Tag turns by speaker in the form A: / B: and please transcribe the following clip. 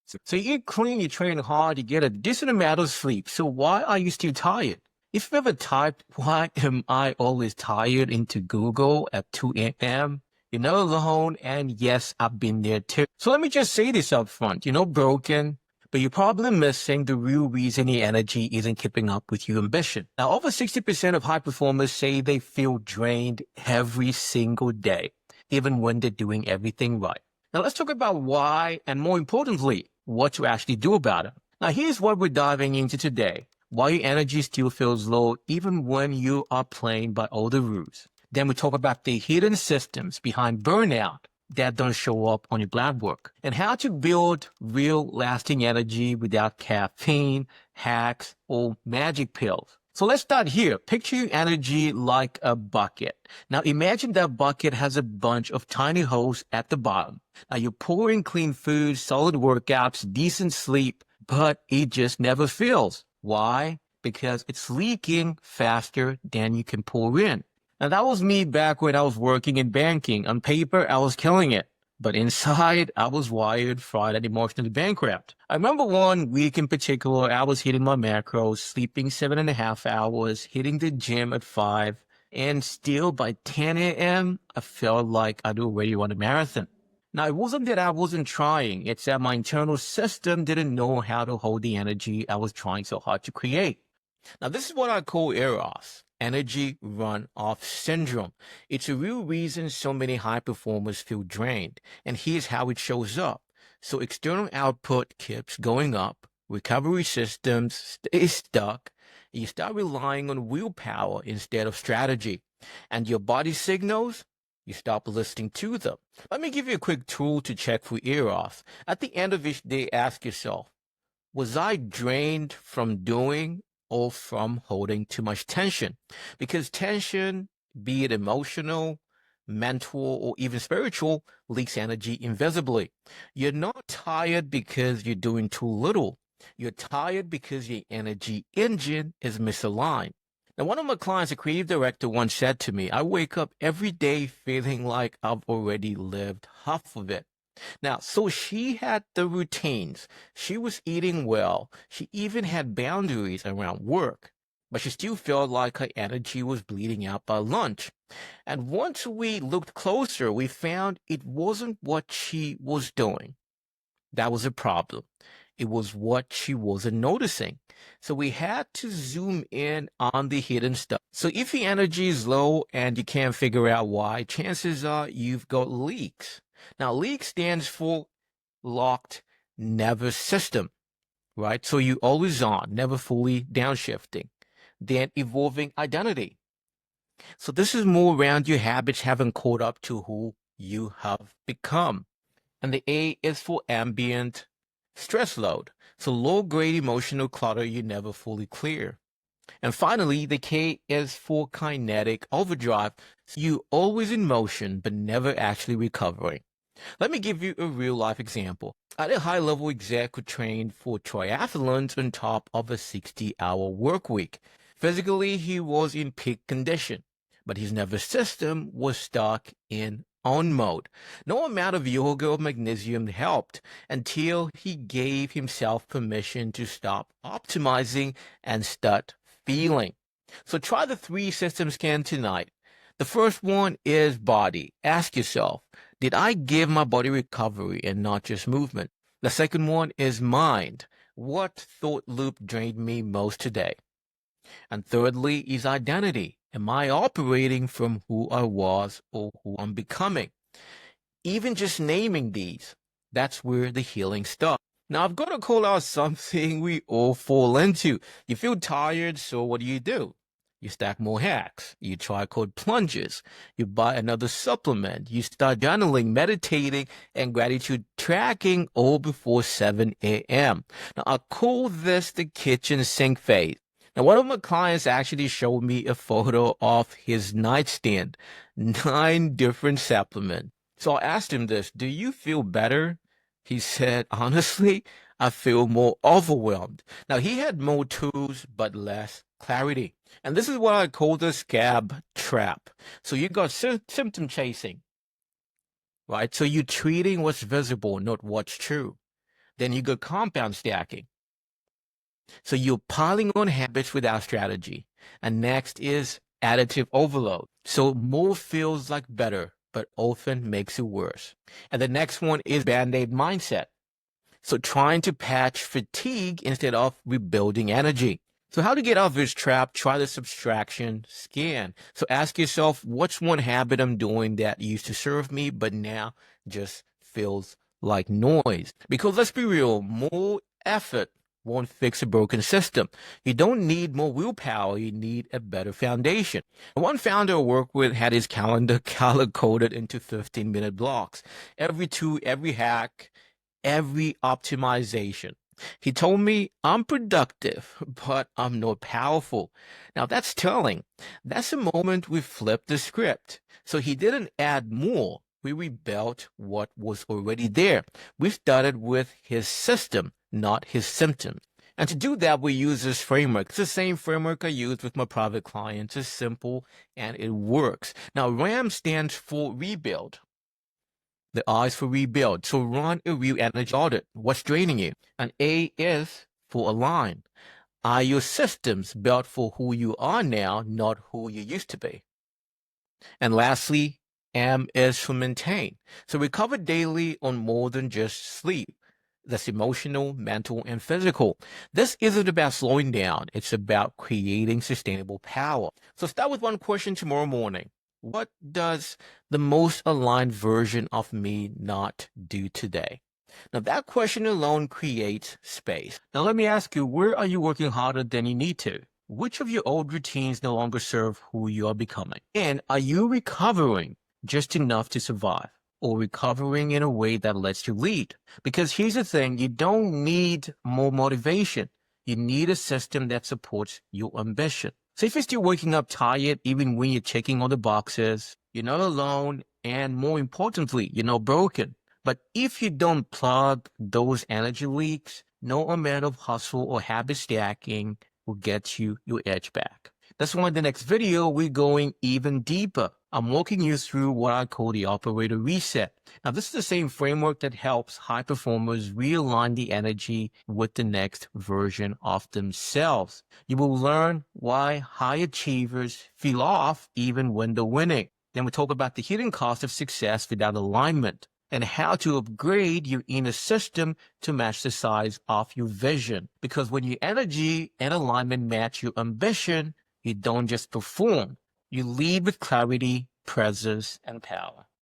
A: So you eat clean, you train hard, you get a decent amount of sleep. So why are you still tired? If you ever typed, why am I always tired into Google at 2 a.m., you're not alone. And yes, I've been there too. So let me just say this up front. You're not broken, but you're probably missing the real reason your energy isn't keeping up with your ambition. Now, over 60% of high performers say they feel drained every single day, even when they're doing everything right. Now, let's talk about why, and more importantly, what to actually do about it. Now, here's what we're diving into today. Why your energy still feels low even when you are playing by all the rules. Then we talk about the hidden systems behind burnout that don't show up on your blackboard, and how to build real lasting energy without caffeine, hacks, or magic pills. So let's start here. Picture your energy like a bucket. Now imagine that bucket has a bunch of tiny holes at the bottom. Now you're pouring clean food, solid workouts, decent sleep, but it just never fills. Why? Because it's leaking faster than you can pour in. Now that was me back when I was working in banking. On paper, I was killing it. But inside, I was wired, fried, and emotionally bankrupt. I remember one week in particular, I was hitting my macros, sleeping 7.5 hours, hitting the gym at 5, and still by 10 a.m., I felt like I'd already run a marathon. Now, it wasn't that I wasn't trying, it's that my internal system didn't know how to hold the energy I was trying so hard to create. Now, this is what I call EROS, energy run-off syndrome. It's a real reason so many high performers feel drained, and here's how it shows up. So external output keeps going up, recovery systems stay stuck, and you start relying on willpower instead of strategy. And your body signals, you stop listening to them. Let me give you a quick tool to check for EROS. At the end of each day, ask yourself, was I drained from doing or from holding too much tension? Because tension, be it emotional, mental, or even spiritual, leaks energy invisibly. You're not tired because you're doing too little. You're tired because your energy engine is misaligned. Now, one of my clients, a creative director, once said to me, I wake up every day feeling like I've already lived half of it. Now, so she had the routines. She was eating well. She even had boundaries around work. But she still felt like her energy was bleeding out by lunch. And once we looked closer, we found it wasn't what she was doing that was a problem. It was what she wasn't noticing. So we had to zoom in on the hidden stuff. So if your energy is low and you can't figure out why, chances are you've got leaks. Now, leak stands for locked, never system, right? So you always on, never fully downshifting. Then evolving identity. So this is more around your habits haven't caught up to who you have become. And the A is for ambient stress load. So low grade emotional clutter you never fully clear. And finally, the K is for kinetic overdrive. So you always in motion, but never actually recovering. Let me give you a real life example. I had a high level exec who trained for triathlons on top of a 60-hour work week. Physically, he was in peak condition, but his nervous system was stuck in on mode. No amount of yoga or magnesium helped until he gave himself permission to stop optimizing and start feeling. So try the 3 system scan tonight. The first one is body. Ask yourself, did I give my body recovery and not just movement? The second one is mind. What thought loop drained me most today? And thirdly is identity. Am I operating from who I was or who I'm becoming? Even just naming these, that's where the healing starts. Now, I've got to call out something we all fall into. You feel tired, so what do? You stack more hacks. You try code plunges. You buy another supplement. You start journaling, meditating, and gratitude tracking all before 7 a.m. Now, I call this the kitchen sink phase. Now, one of my clients actually showed me a photo of his nightstand, 9 different supplements. So I asked him this, do you feel better? He said, honestly, I feel more overwhelmed. Now, he had more tools, but less clarity. And this is what I call the scab trap. So you got symptom chasing, right? So you're treating what's visible, not what's true. Then you go compound stacking. So you're piling on habits without strategy. And next is additive overload. So more feels like better, but often makes it worse. And the next one is band-aid mindset. So trying to patch fatigue instead of rebuilding energy. So how to get out of this trap? Try the subtraction scan. So ask yourself, what's one habit I'm doing that used to serve me, but now just feels like noise? Because let's be real, more effort won't fix a broken system. You don't need more willpower. You need a better foundation. One founder I worked with had his calendar color-coded into 15-minute blocks. Every hack, every optimization. He told me, I'm productive, but I'm not powerful. Now that's telling. That's the moment we flipped the script. So he didn't add more. We rebuilt what was already there. We started with his system, not his symptoms. And to do that, we use this framework. It's the same framework I use with my private clients. It's simple and it works. Now, RAM stands for rebuild. The R is for rebuild. So run a real energy audit. What's draining you? And A is for align. Are your systems built for who you are now, not who you used to be? And lastly, M is for maintain. So recover daily on more than just sleep. That's emotional, mental, and physical. This isn't about slowing down. It's about creating sustainable power. So start with one question tomorrow morning. What does the most aligned version of me not do today? Now, that question alone creates space. Now, let me ask you, where are you working harder than you need to? Which of your old routines no longer serve who you are becoming? And are you recovering just enough to survive, or recovering in a way that lets you lead? Because here's the thing, you don't need more motivation. You need a system that supports your ambition. So if you're still waking up tired, even when you're checking all the boxes, you're not alone, and more importantly, you're not broken. But if you don't plug those energy leaks, no amount of hustle or habit stacking will get you your edge back. That's why in the next video, we're going even deeper. I'm walking you through what I call the operator reset. Now, this is the same framework that helps high performers realign the energy with the next version of themselves. You will learn why high achievers feel off even when they're winning. Then we talk about the hidden cost of success without alignment, and how to upgrade your inner system to match the size of your vision. Because when your energy and alignment match your ambition, you don't just perform. You lead with clarity, presence, and power.